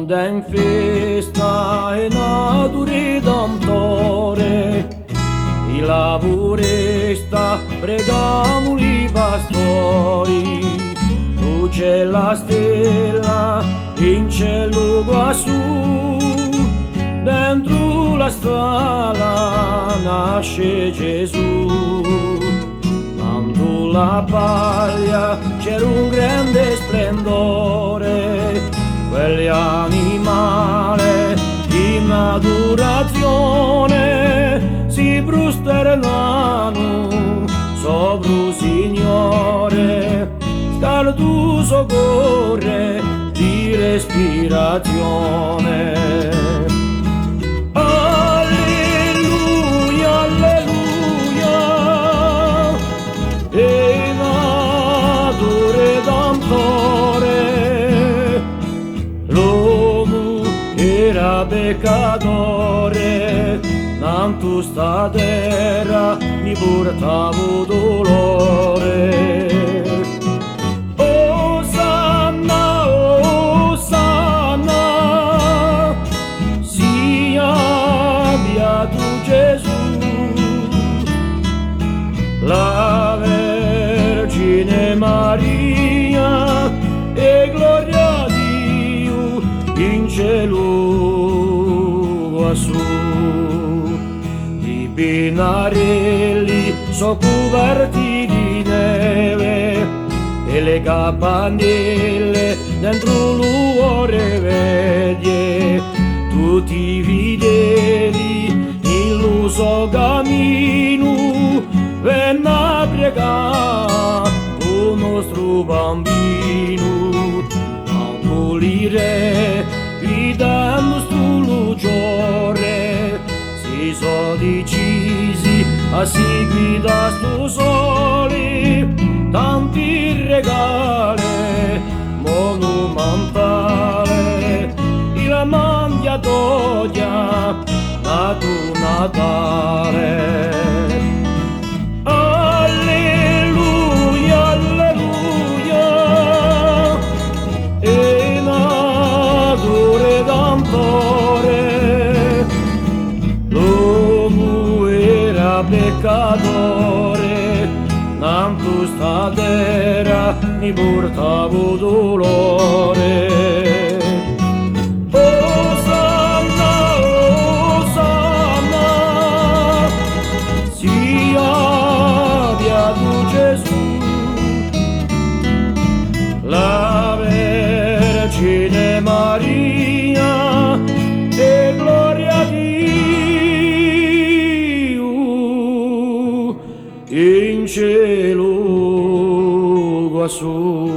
mondo è in festa e nato redentore, i lavorista pregamo i pastori, luce la stella in cielo quassù, dentro la strada nasce Gesù. Quando la paglia c'era un grande splendore, quegli animali in adorazione si prosternano sopra il Signore, scardo soccorre di respirazione. L'uomo era peccatore, tanto sta terra mi portavo dolore. Osanna, Osanna, sia beato Gesù, la Vergine Maria e gloria in cielo quassù. I binarelli so coperti di neve e le campanelle dentro l'uore veglie, tutti i fedeli in l'uso cammino venne a pregare il nostro bambino. Pulire, gridando stu luciore, si so decisi a seguire sto sole, tanti regali monumentale, il mangiatoia nato Natale. L'uomo era peccatore, tanto sta terra mi portavo dolore. Osanna, Osanna, sia beato Gesù, la Vergine Maria e gloria a Dio in cielo quassù.